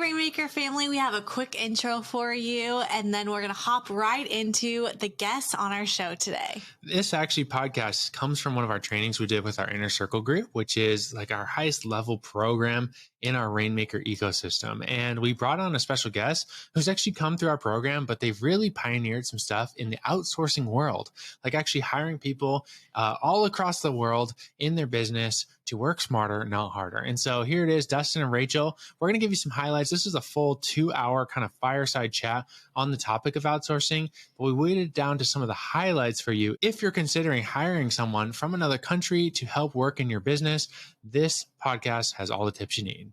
Rainmaker family, we have a quick intro for you, and then we're going to hop right into the guests on our show today. This actually podcast comes from one of our trainings we did with our Inner Circle group, which is like our highest level program in our Rainmaker ecosystem. And we brought on a special guest who's actually come through our program, but they've really pioneered some stuff in the outsourcing world, like actually hiring people all across the world in their business to work smarter, not harder. And so here it is, Dustin and Rachael. We're going to give you some highlights. This is a full 2-hour kind of fireside chat on the topic of outsourcing, but we weighted it down to some of the highlights for you. If you're considering hiring someone from another country to help work in your business, this podcast has all the tips you need.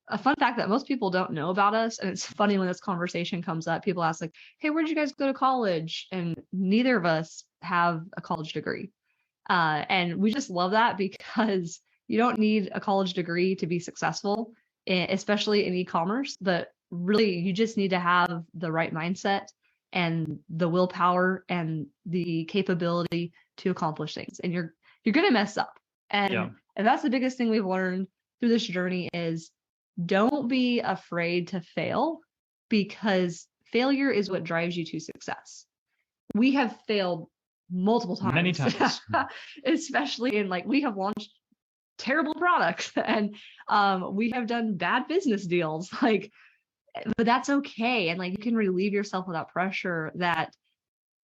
A fun fact that most people don't know about us, and it's funny when this conversation comes up, people ask like, hey, where'd you guys go to college? And neither of us have a college degree. And we just love that because you don't need a college degree to be successful, especially in e-commerce, but really you just need to have the right mindset and the willpower and the capability to accomplish things. And you're going to mess up. And that's the biggest thing we've learned through this journey is don't be afraid to fail, because failure is what drives you to success. We have failed multiple times. Many times. Especially in we have launched terrible products and we have done bad business deals. But that's okay. And you can relieve yourself without pressure that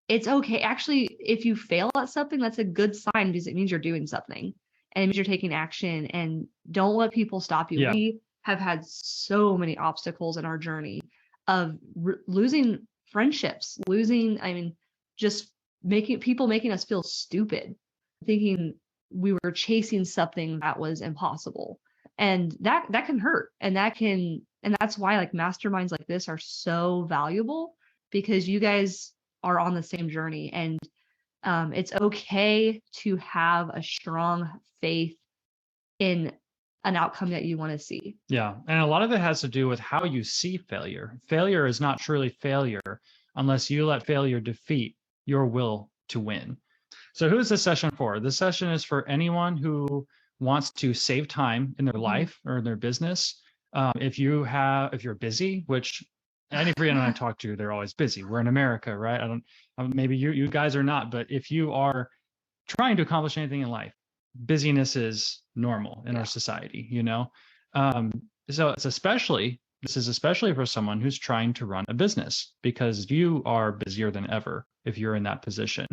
it's okay. Actually, if you fail at something, that's a good sign because it means you're doing something and it means you're taking action, and don't let people stop you. Yeah. We have had so many obstacles in our journey of losing friendships, just making us feel stupid, thinking we were chasing something that was impossible. And that can hurt. And that's why masterminds like this are so valuable, because you guys are on the same journey, and it's okay to have a strong faith in an outcome that you want to see. Yeah. And a lot of it has to do with how you see failure. Failure is not truly failure unless you let failure defeat your will to win. So who's this session for? This session is for anyone who wants to save time in their life or in their business. If you're busy, which any friend I talk to, they're always busy. We're in America, right? Maybe you guys are not, but if you are trying to accomplish anything in life, busyness is normal in our society, so this is especially for someone who's trying to run a business, because you are busier than ever if you're in that position.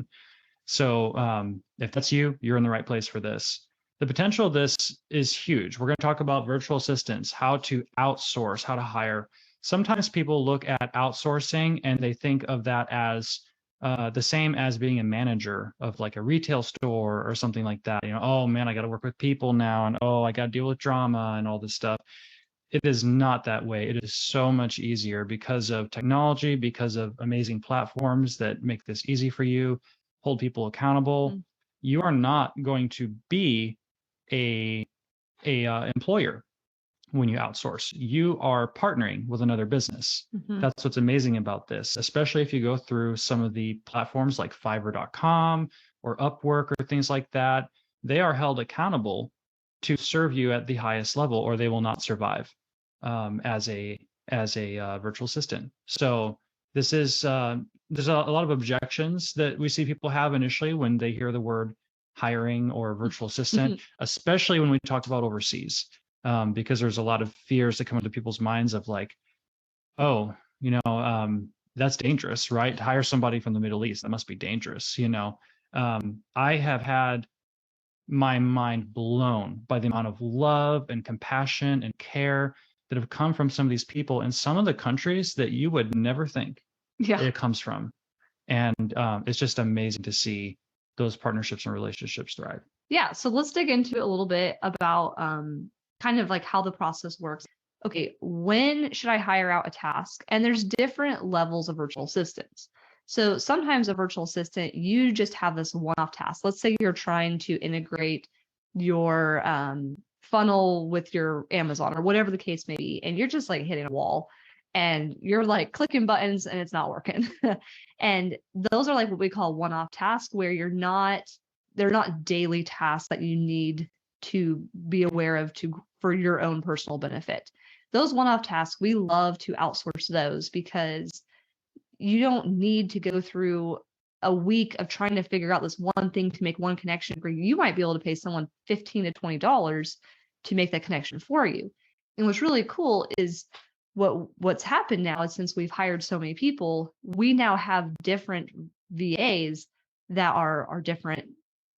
So if that's you, you're in the right place for this. The potential of this is huge. We're going to talk about virtual assistants, how to outsource, how to hire. Sometimes people look at outsourcing and they think of that as the same as being a manager of a retail store or something like that. Oh man, I got to work with people now, and I got to deal with drama and all this stuff. It is not that way. It is so much easier because of technology, because of amazing platforms that make this easy for you, hold people accountable. Mm-hmm. You are not going to be a employer when you outsource. You are partnering with another business. Mm-hmm. That's what's amazing about this, especially if you go through some of the platforms like Fiverr.com or Upwork or things like that. They are held accountable to serve you at the highest level, or they will not survive as a virtual assistant. So this is there's a lot of objections that we see people have initially when they hear the word hiring or virtual assistant, especially when we talk about overseas. Because there's a lot of fears that come into people's minds of that's dangerous, right? Hire somebody from the Middle East. That must be dangerous. I have had my mind blown by the amount of love and compassion and care that have come from some of these people in some of the countries that you would never think it comes from. And it's just amazing to see those partnerships and relationships thrive. Yeah. So let's dig into it a little bit about kind of how the process works. Okay, when should I hire out a task? And there's different levels of virtual assistants. So sometimes a virtual assistant, you just have this one-off task. Let's say you're trying to integrate your funnel with your Amazon or whatever the case may be, and you're just hitting a wall and you're clicking buttons and it's not working. And those are what we call one-off tasks, where they're not daily tasks that you need to be aware of for your own personal benefit. Those one-off tasks, we love to outsource those because you don't need to go through a week of trying to figure out this one thing to make one connection for you. You might be able to pay someone $15 to $20 to make that connection for you. And what's really cool is what's happened now is since we've hired so many people, we now have different VAs that are different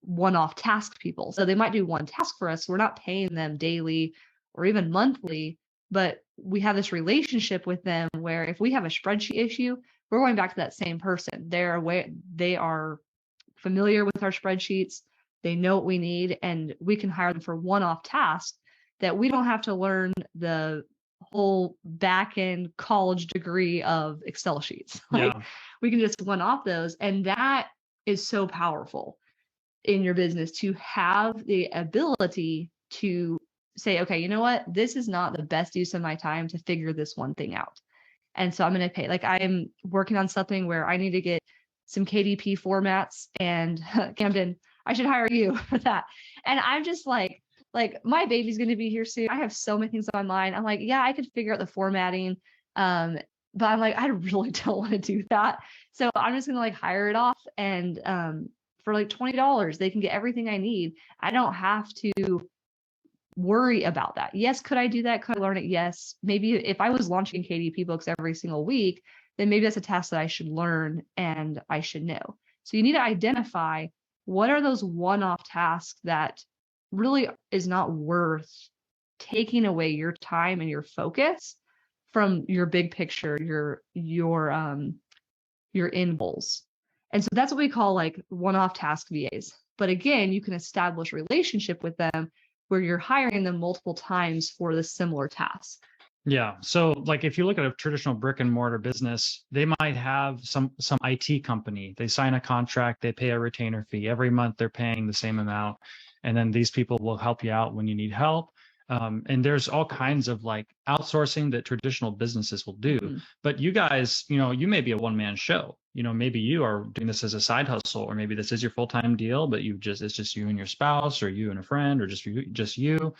one-off task people. So they might do one task for us. We're not paying them daily or even monthly, but we have this relationship with them where if we have a spreadsheet issue, we're going back to that same person. They are familiar with our spreadsheets. They know what we need, and we can hire them for one-off tasks that we don't have to learn the whole back-end college degree of Excel sheets. Like, we can just one-off those. And that is so powerful in your business, to have the ability to say, okay, you know what? This is not the best use of my time to figure this one thing out. And so I'm going to pay. Like, I am working on something where I need to get some KDP formats, and Camden, I should hire you for that. And I'm just like my baby's going to be here soon. I have so many things on my mind. I'm like, yeah, I could figure out the formatting. But I'm like, I really don't want to do that. So I'm just going to like hire it off. And for like $20, they can get everything I need. I don't have to worry about that. Yes, could I do that? Could I learn it? Yes. Maybe if I was launching KDP books every single week, then maybe that's a task that I should learn and I should know. So you need to identify what are those one-off tasks that really is not worth taking away your time and your focus from your big picture, your end goals. And so that's what we call like one-off task VAs. But again, you can establish a relationship with them where you're hiring them multiple times for the similar task. Yeah. So like if you look at a traditional brick and mortar business, they might have some IT company. They sign a contract, they pay a retainer fee. Every month they're paying the same amount. And then these people will help you out when you need help. And there's all kinds of like outsourcing that traditional businesses will do. Mm-hmm. But you guys, you may be a one-man show. Maybe you are doing this as a side hustle, or maybe this is your full-time deal, but it's just you and your spouse, or you and a friend, or just you.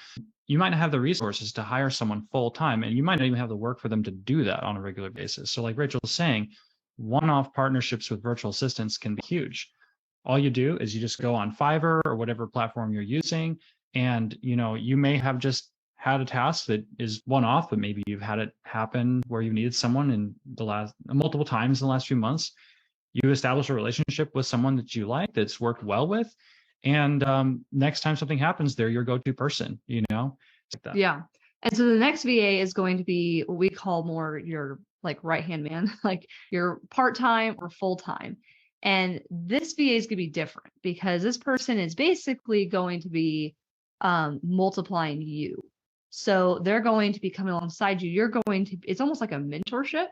You might not have the resources to hire someone full-time, and you might not even have the work for them to do that on a regular basis. So like Rachel was saying, one-off partnerships with virtual assistants can be huge. All you do is you just go on Fiverr or whatever platform you're using, and you may have just had a task that is one-off, but maybe you've had it happen where you needed someone in multiple times in the last few months. You establish a relationship with someone that you like, that's worked well with, and next time something happens, they're your go-to person. Like that. Yeah. And so the next VA is going to be what we call more your like right-hand man, like your part-time or full-time. And this VA is going to be different because this person is basically going to be multiplying you. So they're going to be coming alongside you. It's almost like a mentorship.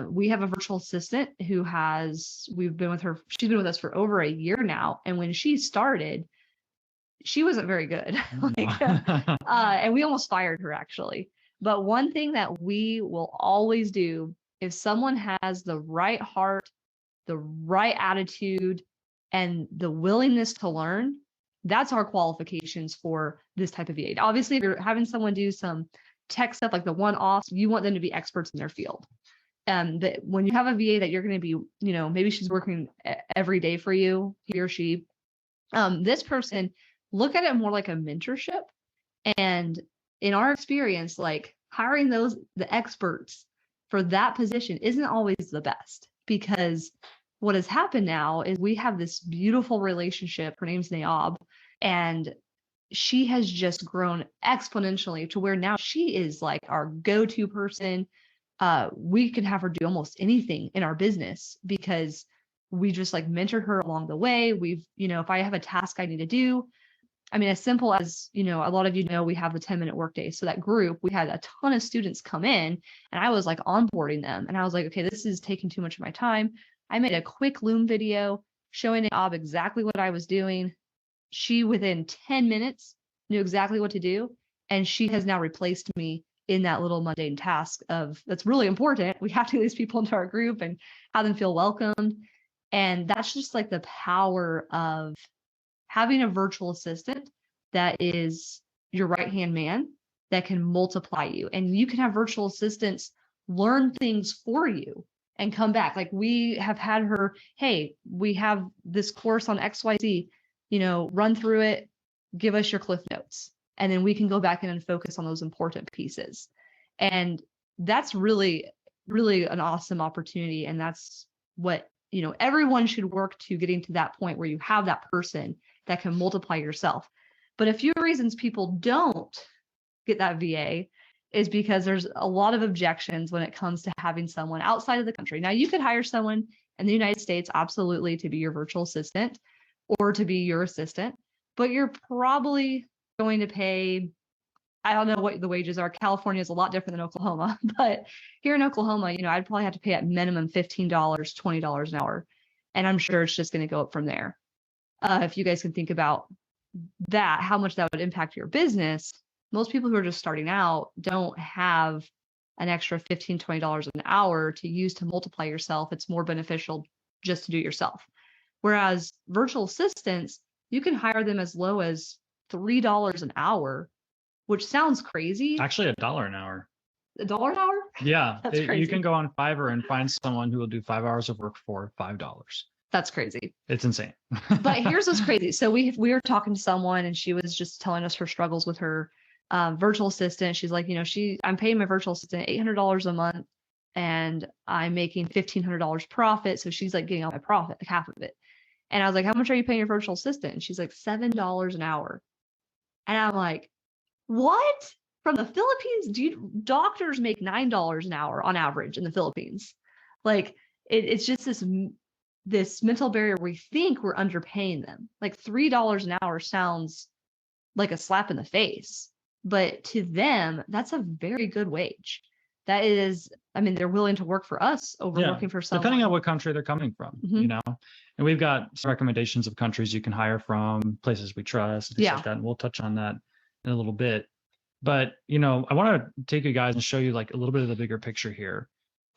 We have a virtual assistant she's been with us for over a year now. And when she started, she wasn't very good. And we almost fired her actually. But one thing that we will always do, if someone has the right heart, the right attitude, and the willingness to learn, that's our qualifications for this type of VA. Obviously, if you're having someone do some tech stuff like the one-offs, you want them to be experts in their field. But when you have a VA that you're going to be, maybe she's working every day for you, he or she, this person, look at it more like a mentorship. And in our experience, like hiring the experts for that position isn't always the best, because what has happened now is we have this beautiful relationship. Her name's Naob, and she has just grown exponentially to where now she is like our go-to person. We can have her do almost anything in our business because we just like mentored her along the way. If I have a task I need to do, as simple as, a lot of we have the 10-minute workday. So that group, we had a ton of students come in, and I was like onboarding them. And I was like, okay, this is taking too much of my time. I made a quick Loom video showing Naob exactly what I was doing. She, within 10 minutes, knew exactly what to do. And she has now replaced me in that little mundane task that's really important. We have to get these people into our group and have them feel welcomed. And that's just like the power of having a virtual assistant that is your right-hand man that can multiply you. And you can have virtual assistants learn things for you and come back. Like we have had her, hey, we have this course on XYZ, run through it, give us your Cliff Notes. And then we can go back in and focus on those important pieces. And that's really, really an awesome opportunity. And that's what, everyone should work to getting to that point where you have that person that can multiply yourself. But a few reasons people don't get that VA is because there's a lot of objections when it comes to having someone outside of the country. Now, you could hire someone in the United States, absolutely, to be your virtual assistant or to be your assistant, but you're probably going to pay, I don't know what the wages are. California is a lot different than Oklahoma, but here in Oklahoma, I'd probably have to pay at minimum $15, $20 an hour. And I'm sure it's just going to go up from there. If you guys can think about that, how much that would impact your business. Most people who are just starting out don't have an extra $15, $20 an hour to use to multiply yourself. It's more beneficial just to do it yourself. Whereas virtual assistants, you can hire them as low as $3 an hour, which sounds crazy. Actually, $1 an hour. $1 an hour? Yeah. That's crazy. You can go on Fiverr and find someone who will do 5 hours of work for $5. That's crazy. It's insane. But here's what's crazy. So we were talking to someone and she was just telling us her struggles with her virtual assistant. She's like, I'm paying my virtual assistant $800 a month and I'm making $1,500 profit. So she's like getting all my profit, like half of it. And I was like, how much are you paying your virtual assistant? And she's like, $7 an hour. And I'm like, what? From the Philippines? Doctors make $9 an hour on average in the Philippines. Like it's just this mental barrier. We think we're underpaying them. Like $3 an hour sounds like a slap in the face, but to them, that's a very good wage. That is, they're willing to work for us over working for someone. Depending on what country they're coming from, and we've got some recommendations of countries you can hire from, places we trust, and things like that. And we'll touch on that in a little bit. But, I want to take you guys and show you like a little bit of the bigger picture here.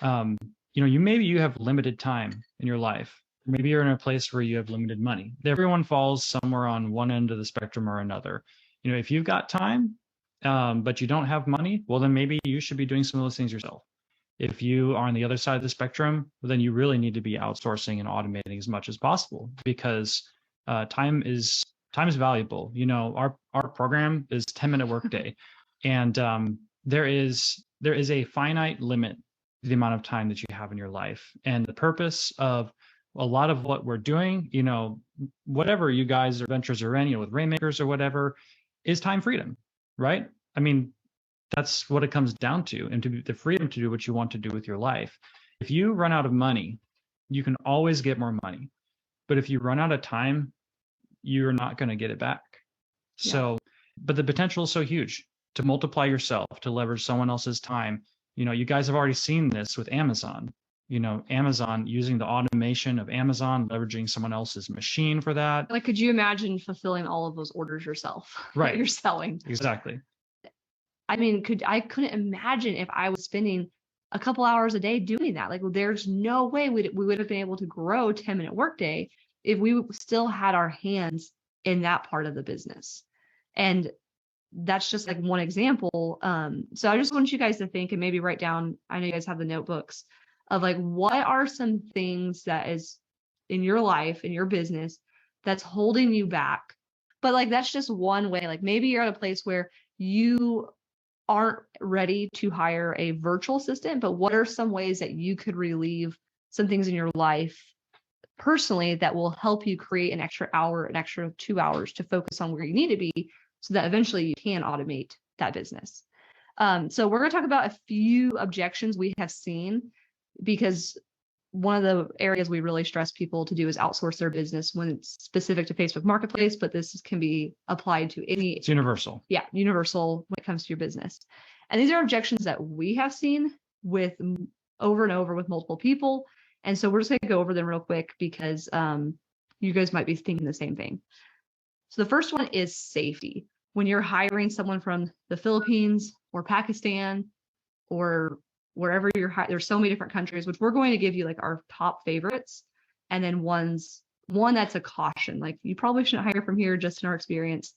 You have limited time in your life. Maybe you're in a place where you have limited money. Everyone falls somewhere on one end of the spectrum or another. If you've got time, but you don't have money, well, then maybe you should be doing some of those things yourself. If you are on the other side of the spectrum, well, then you really need to be outsourcing and automating as much as possible because time is valuable. Our program is 10-minute workday, and there is a finite limit to the amount of time that you have in your life. And the purpose of a lot of what we're doing, whatever you guys or ventures are in, with Rainmakers or whatever, is time freedom, right? That's what it comes down to, and to the freedom to do what you want to do with your life. If you run out of money, you can always get more money. But if you run out of time, you're not going to get it back. Yeah. So, but the potential is so huge to multiply yourself, to leverage someone else's time. You guys have already seen this with Amazon. Amazon using the automation of Amazon, leveraging someone else's machine for that. Like, could you imagine fulfilling all of those orders yourself? Right. That you're selling. Exactly. I couldn't imagine if I was spending a couple hours a day doing that. Like, there's no way we would have been able to grow 10-minute workday if we still had our hands in that part of the business. And that's just like one example. So I just want you guys to think and maybe write down, I know you guys have the notebooks, of like, what are some things that is in your life, in your business, that's holding you back? But like, that's just one way. Like maybe you're at a place where you aren't ready to hire a virtual assistant, but what are some ways that you could relieve some things in your life personally that will help you create an extra hour, an extra 2 hours to focus on where you need to be so that eventually you can automate that business? So we're going to talk about a few objections we have seen, because one of the areas we really stress people to do is outsource their business when it's specific to Facebook Marketplace, but this can be applied to any. It's universal. Yeah, universal when it comes to your business. And these are objections that we have seen with over and over with multiple people. And so we're just going to go over them real quick because you guys might be thinking the same thing. So the first one is safety. When you're hiring someone from the Philippines or Pakistan or wherever there's so many different countries, which we're going to give you like our top favorites. And then one that's a caution, like you probably shouldn't hire from here just in our experience.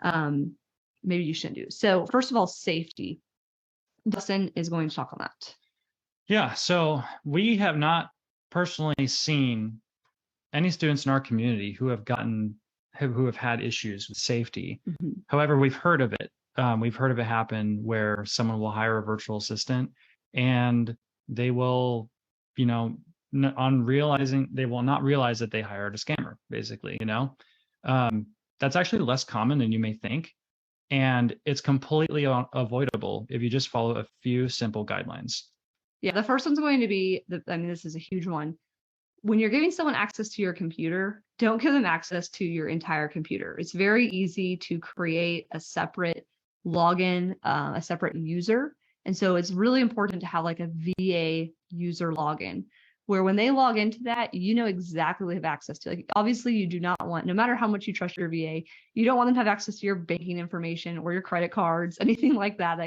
maybe you shouldn't do. So first of all, safety. Dustin is going to talk on that. Yeah, so we have not personally seen any students in our community who have had issues with safety. However, we've heard of it. We've heard of it happen where someone will hire a virtual assistant and they will, they will not realize that they hired a scammer, basically, that's actually less common than you may think. And it's completely avoidable if you just follow a few simple guidelines. Yeah, the first one's going to be, this is a huge one. When you're giving someone access to your computer, don't give them access to your entire computer. It's very easy to create a separate login, a separate user. And so it's really important to have like a VA user login, where when they log into that, you know exactly what they have access to. Like, obviously, you do not want, no matter how much you trust your VA, you don't want them to have access to your banking information or your credit cards, anything like that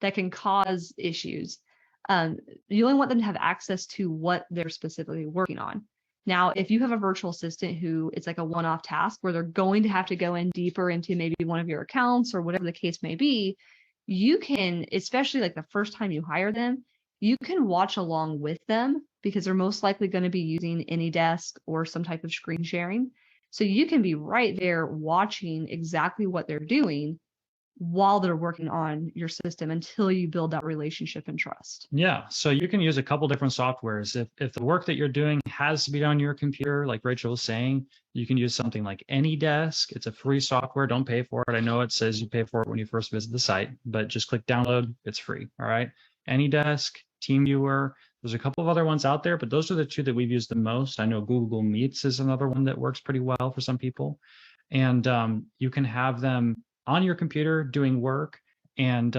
that can cause issues. You only want them to have access to what they're specifically working on. Now, if you have a virtual assistant who it's like a one-off task where they're going to have to go in deeper into maybe one of your accounts or whatever the case may be, you can, especially like the first time you hire them, you can watch along with them because they're most likely going to be using AnyDesk or some type of screen sharing. So you can be right there watching exactly what they're doing while they're working on your system until you build that relationship and trust. Yeah. So you can use a couple different softwares. If the work that you're doing has to be done on your computer, like Rachel was saying, you can use something like AnyDesk. It's a free software. Don't pay for it. I know it says you pay for it when you first visit the site, but just click download. It's free. All right. AnyDesk, TeamViewer. There's a couple of other ones out there, but those are the two that we've used the most. I know Google Meets is another one that works pretty well for some people. And you can have them on your computer doing work, and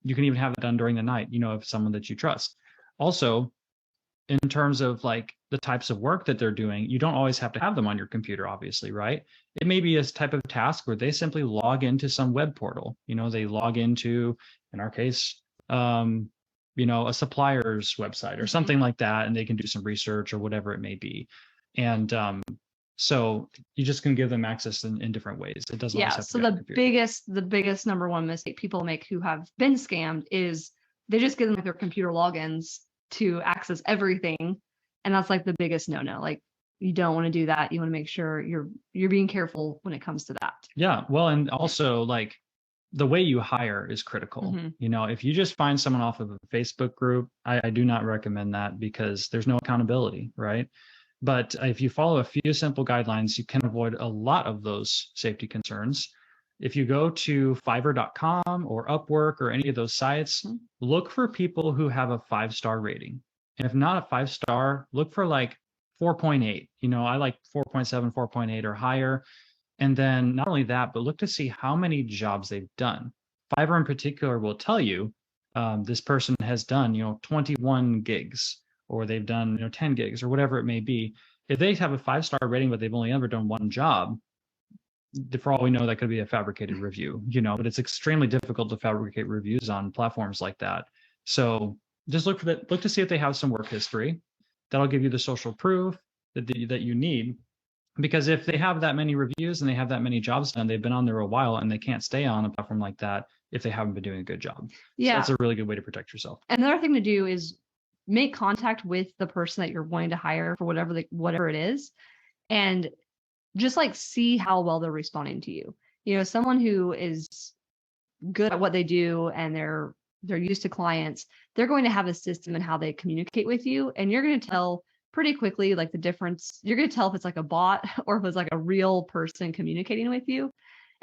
you can even have it done during the night, if someone that you trust. Also, in terms of like the types of work that they're doing, you don't always have to have them on your computer, obviously, right? It may be a type of task where they simply log into some web portal. They log into, in our case, a supplier's website or something like that, and they can do some research or whatever it may be. And so you just can give them access in different ways. It doesn't always have to be on the biggest, the biggest number one mistake people make who have been scammed is they just give them their computer logins to access everything. And that's like the biggest no-no. Like, you don't want to do that. You want to make sure you're being careful when it comes to that. Yeah. Well, and also like the way you hire is critical. If you just find someone off of a Facebook group, I do not recommend that because there's no accountability, right? But if you follow a few simple guidelines, you can avoid a lot of those safety concerns. If you go to Fiverr.com or Upwork or any of those sites, look for people who have a 5-star rating. And if not a 5-star, look for like 4.8. I like 4.7, 4.8 or higher. And then not only that, but look to see how many jobs they've done. Fiverr in particular will tell you this person has done, 21 gigs. Or they've done 10 gigs or whatever it may be. If they have a 5-star rating, but they've only ever done one job, for all we know, that could be a fabricated review, but it's extremely difficult to fabricate reviews on platforms like that. So just look to see if they have some work history. That'll give you the social proof that you need. Because if they have that many reviews and they have that many jobs done, they've been on there a while and they can't stay on a platform like that if they haven't been doing a good job. Yeah. So that's a really good way to protect yourself. Another thing to do is make contact with the person that you're wanting to hire for whatever it is, and just like see how well they're responding to you. Someone who is good at what they do and they're used to clients, they're going to have a system in how they communicate with you, and you're going to tell pretty quickly like the difference. You're going to tell if it's like a bot or if it's like a real person communicating with you.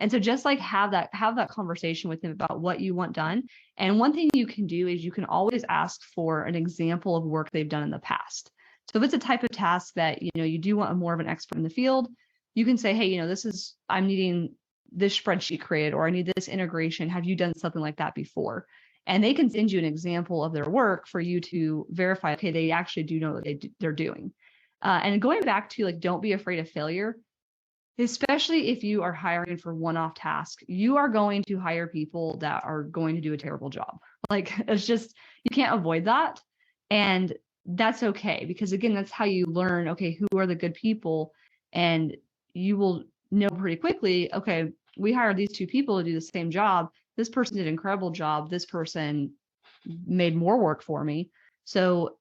And so just like have that conversation with them about what you want done. And one thing you can do is you can always ask for an example of work they've done in the past. So if it's a type of task that, you do want more of an expert in the field, you can say, hey, I'm needing this spreadsheet created, or I need this integration. Have you done something like that before? And they can send you an example of their work for you to verify, okay, they actually do know what they're doing. And going back to like, don't be afraid of failure. Especially if you are hiring for one-off tasks, you are going to hire people that are going to do a terrible job. Like, it's just, you can't avoid that. And that's okay, because again, that's how you learn, okay, who are the good people? And you will know pretty quickly, okay, we hired these two people to do the same job. This person did an incredible job. This person made more work for me. So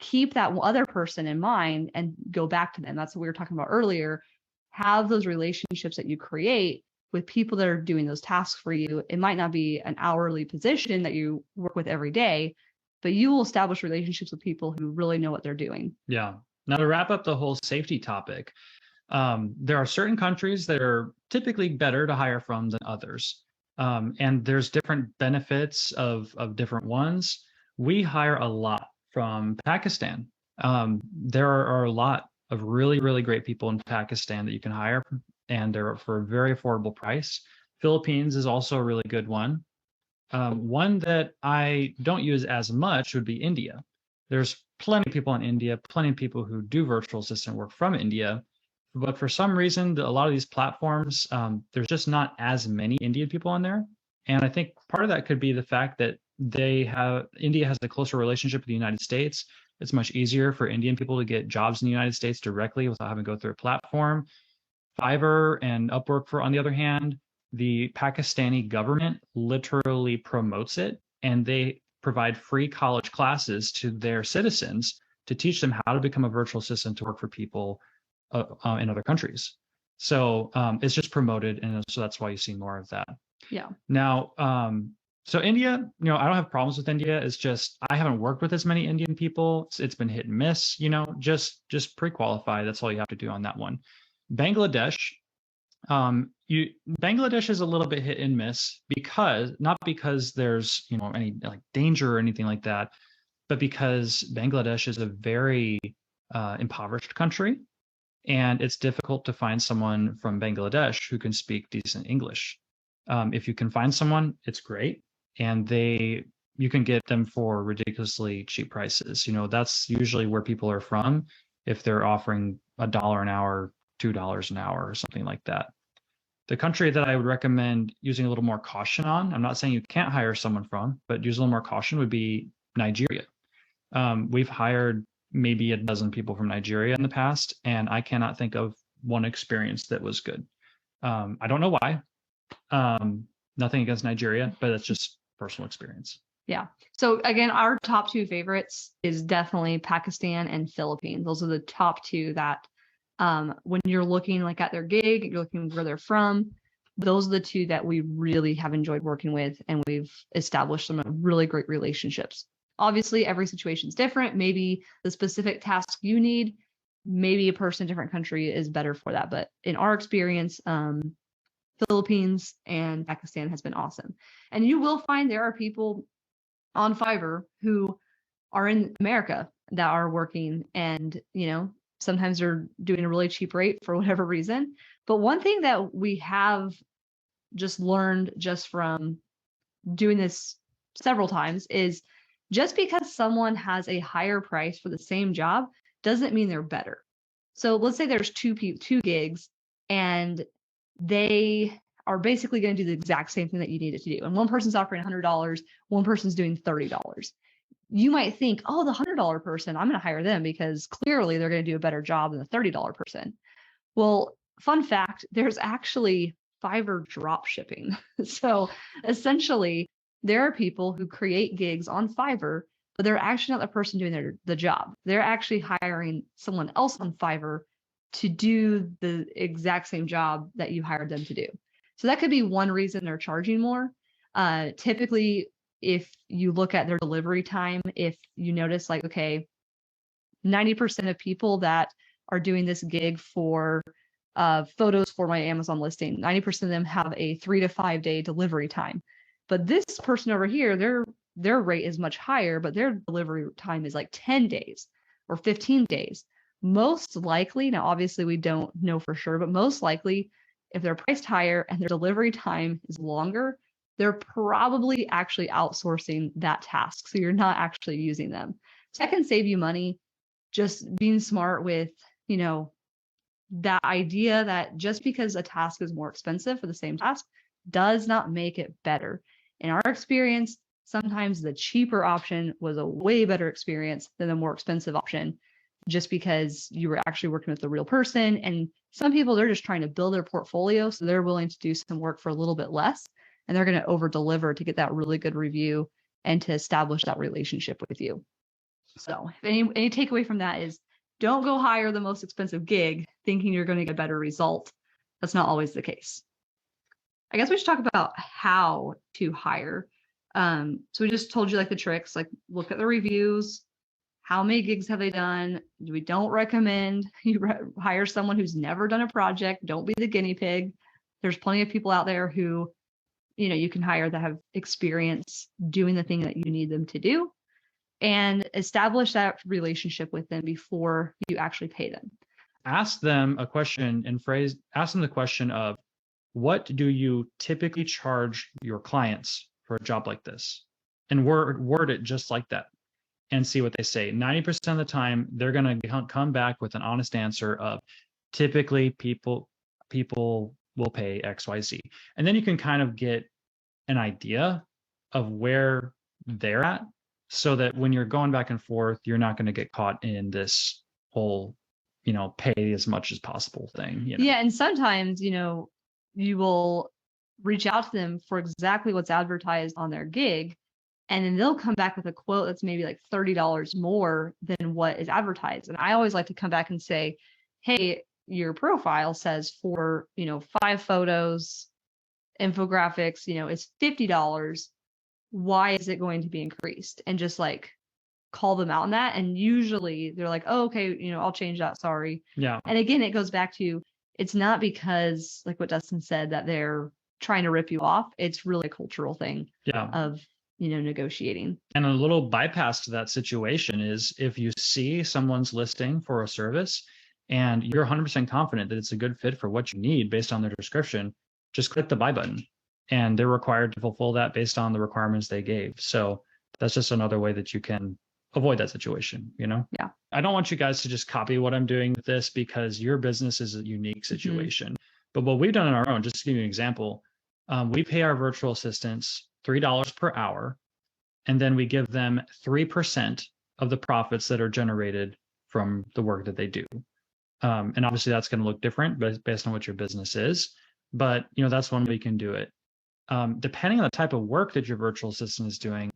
keep that other person in mind and go back to them. That's what we were talking about earlier. Have those relationships that you create with people that are doing those tasks for you. It might not be an hourly position that you work with every day, but you will establish relationships with people who really know what they're doing. Yeah. Now, to wrap up the whole safety topic, there are certain countries that are typically better to hire from than others. And there's different benefits of different ones. We hire a lot from Pakistan. There are a lot of really, really great people in Pakistan that you can hire, and they're for a very affordable price. Philippines is also a really good one. One that I don't use as much would be India. There's plenty of people in India, plenty of people who do virtual assistant work from India. But for some reason, a lot of these platforms, there's just not as many Indian people on there. And I think part of that could be the fact that India has a closer relationship with the United States. It's much easier for Indian people to get jobs in the United States directly without having to go through a platform. Fiverr and Upwork, on the other hand, the Pakistani government literally promotes it, and they provide free college classes to their citizens to teach them how to become a virtual assistant to work for people in other countries. So it's just promoted, and so that's why you see more of that. Yeah. Now, so India, I don't have problems with India. It's just I haven't worked with as many Indian people. It's been hit and miss. Just pre-qualify. That's all you have to do on that one. Bangladesh, Bangladesh is a little bit hit and miss not because there's any like danger or anything like that, but because Bangladesh is a very impoverished country, and it's difficult to find someone from Bangladesh who can speak decent English. If you can find someone, it's great, and you can get them for ridiculously cheap prices. That's usually where people are from if they're offering $1 an hour, $2 an hour, or something like that. The country that I would recommend using a little more caution on, I'm not saying you can't hire someone from, but use a little more caution, would be Nigeria. We've hired maybe a dozen people from Nigeria in the past, and I cannot think of one experience that was good. I don't know why. Nothing against Nigeria, but that's just personal experience. Yeah. So again, our top two favorites is definitely Pakistan and Philippines. Those are the top two that when you're looking like at their gig, you're looking where they're from. Those are the two that we really have enjoyed working with, and we've established some really great relationships. Obviously, every situation is different. Maybe the specific task you need, maybe a person in a different country is better for that. But in our experience, Philippines and Pakistan has been awesome. And you will find there are people on Fiverr who are in America that are working, and sometimes they're doing a really cheap rate for whatever reason. But one thing that we have just learned just from doing this several times is just because someone has a higher price for the same job doesn't mean they're better. So let's say there's two gigs, and they are basically going to do the exact same thing that you needed to do. And one person's offering $100, one person's doing $30. You might think, oh, the $100 person, I'm going to hire them because clearly they're going to do a better job than the $30 person. Well, fun fact, there's actually Fiverr drop shipping. So essentially, there are people who create gigs on Fiverr, but they're actually not the person doing the job. They're actually hiring someone else on Fiverr to do the exact same job that you hired them to do. So that could be one reason they're charging more. Typically, if you look at their delivery time, if you notice like, okay, 90% of people that are doing this gig for photos for my Amazon listing, 90% of them have a 3 to 5 day delivery time. But this person over here, their rate is much higher, but their delivery time is like 10 days or 15 days. Most likely, now obviously we don't know for sure, but most likely if they're priced higher and their delivery time is longer, they're probably actually outsourcing that task. So you're not actually using them. So that can save you money. Just being smart with, that idea that just because a task is more expensive for the same task does not make it better. In our experience, sometimes the cheaper option was a way better experience than the more expensive option, just because you were actually working with the real person. And some people, they're just trying to build their portfolio. So they're willing to do some work for a little bit less, and they're going to over deliver to get that really good review and to establish that relationship with you. So if any takeaway from that is, don't go hire the most expensive gig thinking you're going to get a better result. That's not always the case. I guess we should talk about how to hire. So we just told you like the tricks, like look at the reviews. How many gigs have they done? We don't recommend you hire someone who's never done a project. Don't be the guinea pig. There's plenty of people out there who, you can hire that have experience doing the thing that you need them to do, and establish that relationship with them before you actually pay them. Ask them a question and ask them the question of, what do you typically charge your clients for a job like this? And word it just like that and see what they say. 90% of the time, they're going to come back with an honest answer of, typically people will pay XYZ. And then you can kind of get an idea of where they're at, so that when you're going back and forth, you're not going to get caught in this whole, pay as much as possible thing. Yeah. And sometimes, you will reach out to them for exactly what's advertised on their gig, and then they'll come back with a quote that's maybe like $30 more than what is advertised. And I always like to come back and say, hey, your profile says for, 5 photos, infographics, it's $50. Why is it going to be increased? And just like call them out on that. And usually they're like, oh, okay, I'll change that. Sorry. Yeah. And again, it goes back to, it's not because, like what Dustin said, that they're trying to rip you off. It's really a cultural thing of, negotiating. And a little bypass to that situation is, if you see someone's listing for a service and you're 100% confident that it's a good fit for what you need based on their description, just click the buy button. And they're required to fulfill that based on the requirements they gave. So that's just another way that you can avoid that situation, Yeah. I don't want you guys to just copy what I'm doing with this, because your business is a unique situation. Mm-hmm. But what we've done on our own, just to give you an example, we pay our virtual assistants $3 per hour, and then we give them 3% of the profits that are generated from the work that they do. And obviously that's going to look different based on what your business is. But, that's one way you can do it. Depending on the type of work that your virtual assistant is doing,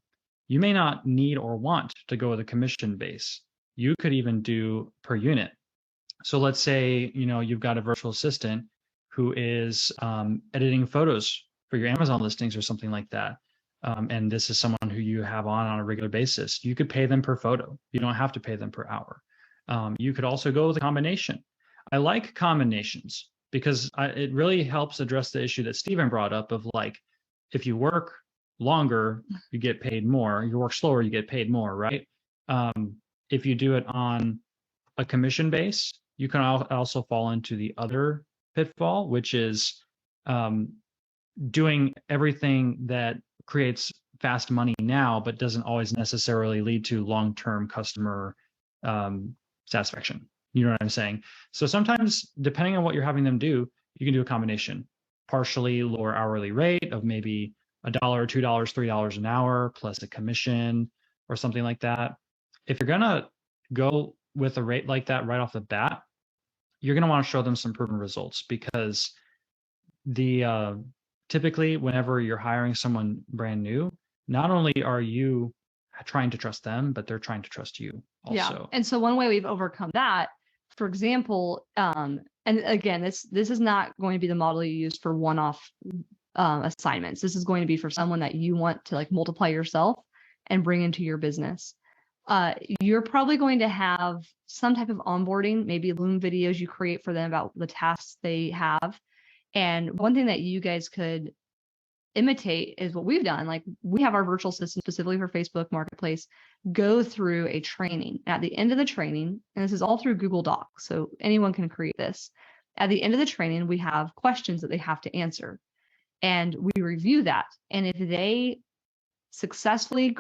you may not need or want to go with a commission base. You could even do per unit. So let's say, you've got a virtual assistant who is editing photos for your Amazon listings or something like that. And this is someone who you have on a regular basis. You could pay them per photo. You don't have to pay them per hour. You could also go with a combination. I like combinations because it really helps address the issue that Stephen brought up of, like, if you work longer, you get paid more. You work slower, you get paid more, right? If you do it on a commission base, you can also fall into the other pitfall, which is doing everything that creates fast money now, but doesn't always necessarily lead to long-term customer satisfaction. You know what I'm saying? So sometimes, depending on what you're having them do, you can do a combination. Partially lower hourly rate of maybe $1 or $2, $3 an hour plus a commission or something like that. If you're gonna go with a rate like that right off the bat, you're gonna want to show them some proven results, because typically whenever you're hiring someone brand new, not only are you trying to trust them, but they're trying to trust you also. Yeah. And so one way we've overcome that, for example, and again, this is not going to be the model you use for one-off assignments. This is going to be for someone that you want to like multiply yourself and bring into your business. You're probably going to have some type of onboarding, maybe Loom videos you create for them about the tasks they have. And one thing that you guys could imitate is what we've done. Like, we have our virtual assistant specifically for Facebook Marketplace go through a training. At the end of the training, and this is all through Google Docs, so anyone can create this. At the end of the training, we have questions that they have to answer, and we review that. And if they successfully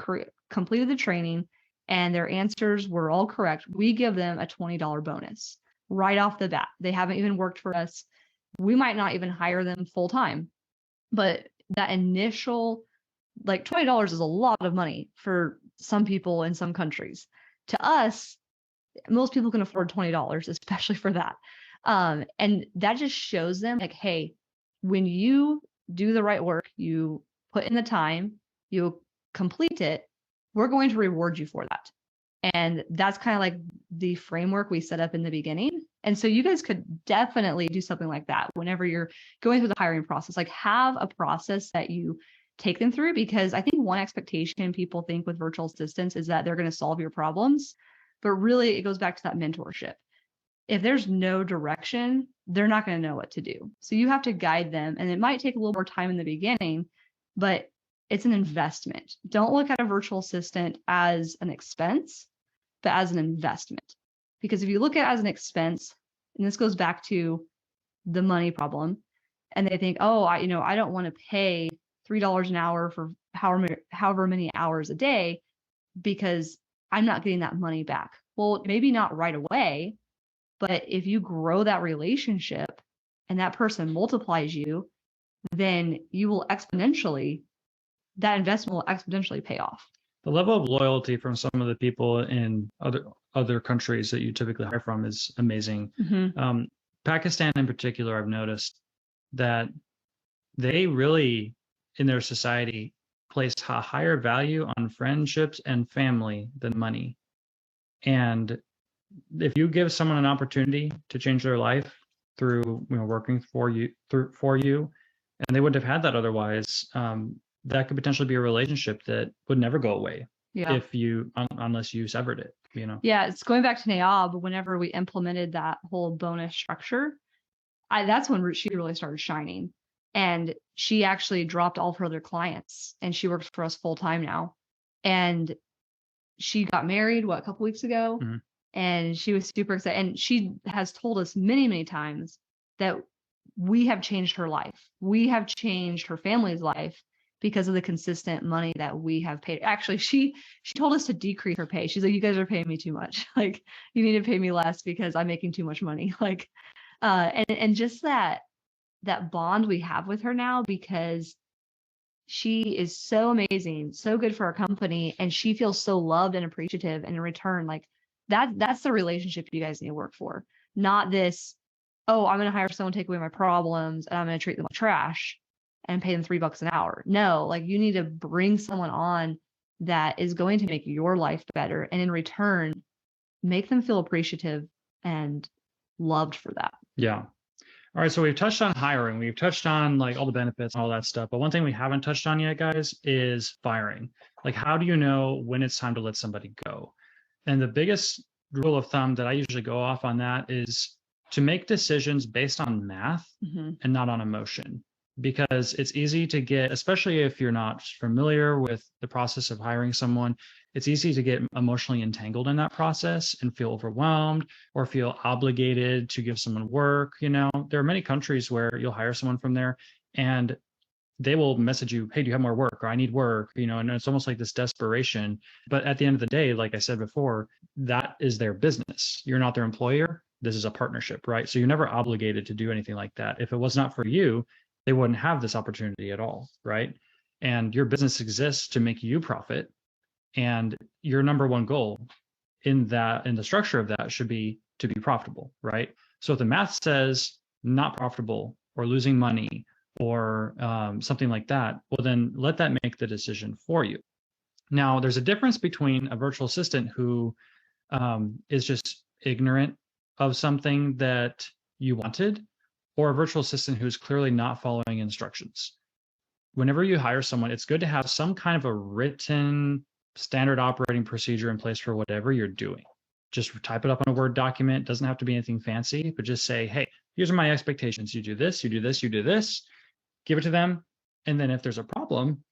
completed the training and their answers were all correct, we give them a $20 bonus right off the bat. They haven't even worked for us. We might not even hire them full time, but that initial, like, $20 is a lot of money for some people in some countries. To us, most people can afford $20, especially for that. And that just shows them like, hey, when you do the right work, you put in the time, you complete it, we're going to reward you for that. And that's kind of like the framework we set up in the beginning. And so you guys could definitely do something like that whenever you're going through the hiring process. Like, have a process that you take them through, because I think one expectation people think with virtual assistants is that they're going to solve your problems. But really, it goes back to that mentorship. If there's no direction, they're not going to know what to do. So you have to guide them. And it might take a little more time in the beginning, but it's an investment. Don't look at a virtual assistant as an expense, but as an investment. Because if you look at it as an expense, and this goes back to the money problem, and they think, oh, I don't want to pay $3 an hour for however many hours a day because I'm not getting that money back. Well, maybe not right away, but if you grow that relationship and that person multiplies you, then that investment will exponentially pay off. The level of loyalty from some of the people in other countries that you typically hire from is amazing. Mm-hmm. Pakistan in particular, I've noticed that they really, in their society, place a higher value on friendships and family than money. And if you give someone an opportunity to change their life through working for you, and they wouldn't have had that otherwise, that could potentially be a relationship that would never go away. Yeah. Unless you severed it. Yeah, it's going back to Naab. Whenever we implemented that whole bonus structure, that's when she really started shining. And she actually dropped all of her other clients, and she works for us full time now. And she got married, a couple weeks ago, mm-hmm. and she was super excited. And she has told us many, many times that we have changed her life. We have changed her family's life because of the consistent money that we have paid. Actually, she told us to decrease her pay. She's like, you guys are paying me too much. Like, you need to pay me less because I'm making too much money. Like, and just that bond we have with her now, because she is so amazing, so good for our company, and she feels so loved and appreciative. And in return, like that's the relationship you guys need to work for. Not this, oh, I'm going to hire someone to take away my problems and I'm going to treat them like trash and pay them $3 an hour. No, like, you need to bring someone on that is going to make your life better, and in return, make them feel appreciative and loved for that. Yeah. All right. So we've touched on hiring. We've touched on like all the benefits and all that stuff. But one thing we haven't touched on yet, guys, is firing. Like, how do you know when it's time to let somebody go? And the biggest rule of thumb that I usually go off on that is to make decisions based on math Mm-hmm. and not on emotion. Because it's easy to get, especially if you're not familiar with the process of hiring someone, it's easy to get emotionally entangled in that process and feel overwhelmed or feel obligated to give someone work. There are many countries where you'll hire someone from there and they will message you, hey, do you have more work? Or I need work, and it's almost like this desperation. But at the end of the day, like I said before, that is their business. You're not their employer. This is a partnership, right? So you're never obligated to do anything like that. If it was not for you, they wouldn't have this opportunity at all, right? And your business exists to make you profit. And your number one goal in the structure of that should be to be profitable, right? So if the math says not profitable or losing money or something like that, well, then let that make the decision for you. Now, there's a difference between a virtual assistant who is just ignorant of something that you wanted, or a virtual assistant who's clearly not following instructions. Whenever you hire someone, it's good to have some kind of a written standard operating procedure in place for whatever you're doing. Just type it up on a Word document. Doesn't have to be anything fancy, but just say, hey, here's my expectations. You do this, you do this, you do this. Give it to them. And then if there's a problem,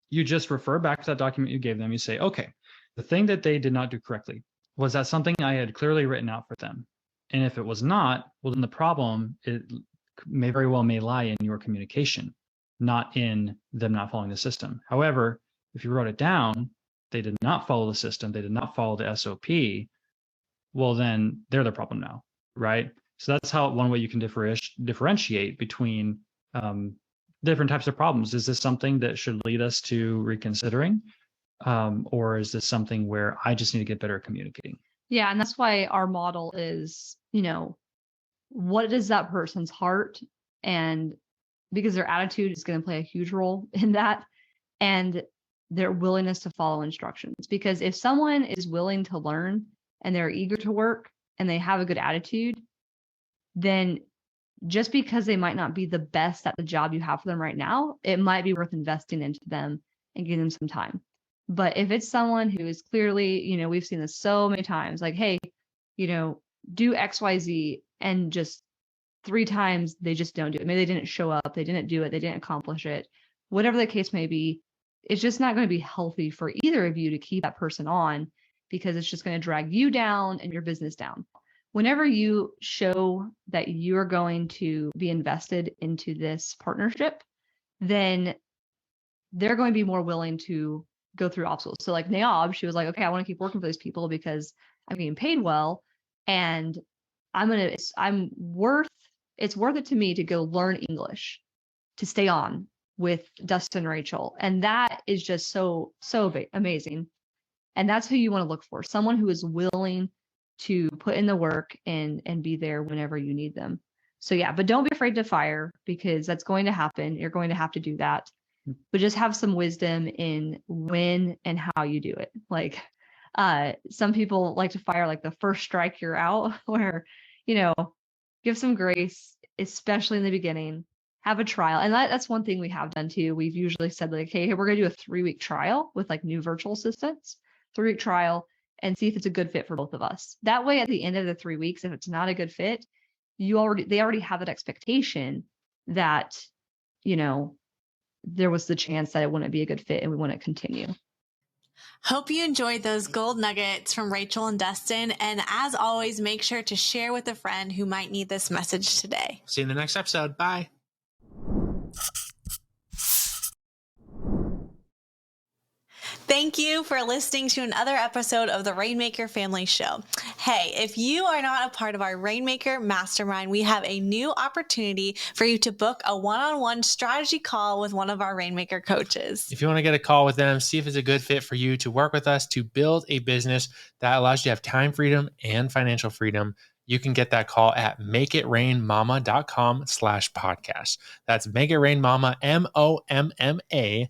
you just refer back to that document you gave them. You say, okay, the thing that they did not do correctly, was that something I had clearly written out for them? And if it was not, well, then the problem may lie in your communication, not in them not following the system. However, if you wrote it down, they did not follow the system, they did not follow the SOP, well, then they're the problem now, right? So that's how one way you can differentiate between different types of problems. Is this something that should lead us to reconsidering? Or is this something where I just need to get better at communicating? Yeah. And that's why our model is, what is that person's heart? And because their attitude is going to play a huge role in that, and their willingness to follow instructions. Because if someone is willing to learn and they're eager to work and they have a good attitude, then just because they might not be the best at the job you have for them right now, it might be worth investing into them and giving them some time. But if it's someone who is clearly, we've seen this so many times, like, hey, do XYZ, and just 3 times they just don't do it. Maybe they didn't show up, they didn't do it, they didn't accomplish it. Whatever the case may be, it's just not going to be healthy for either of you to keep that person on, because it's just going to drag you down and your business down. Whenever you show that you're going to be invested into this partnership, then they're going to be more willing to go through obstacles. So like Naob, she was like, okay, I want to keep working for these people because I'm getting paid well, and it's worth it to me to go learn English to stay on with Dustin and Rachael. And that is just so amazing. And that's who you want to look for. Someone who is willing to put in the work and be there whenever you need them. So yeah, but don't be afraid to fire, because that's going to happen. You're going to have to do that. But just have some wisdom in when and how you do it. Like some people like to fire like the first strike you're out, where, give some grace, especially in the beginning. Have a trial. And that's one thing we have done too. We've usually said like, hey, we're going to do a 3-week trial with like new virtual assistants, 3-week trial, and see if it's a good fit for both of us. That way, at the end of the 3 weeks, if it's not a good fit, they already have that expectation that, there was the chance that it wouldn't be a good fit and we wouldn't continue. Hope you enjoyed those gold nuggets from Rachael and Dustin. And as always, make sure to share with a friend who might need this message today. See you in the next episode. Bye. Thank you for listening to another episode of the Rainmaker Family Show. Hey, if you are not a part of our Rainmaker Mastermind, we have a new opportunity for you to book a one-on-one strategy call with one of our Rainmaker coaches. If you want to get a call with them, see if it's a good fit for you to work with us to build a business that allows you to have time freedom and financial freedom, you can get that call at makeItrainmama.com/podcast. That's makeItrainmama, MOMMA.com/podcast.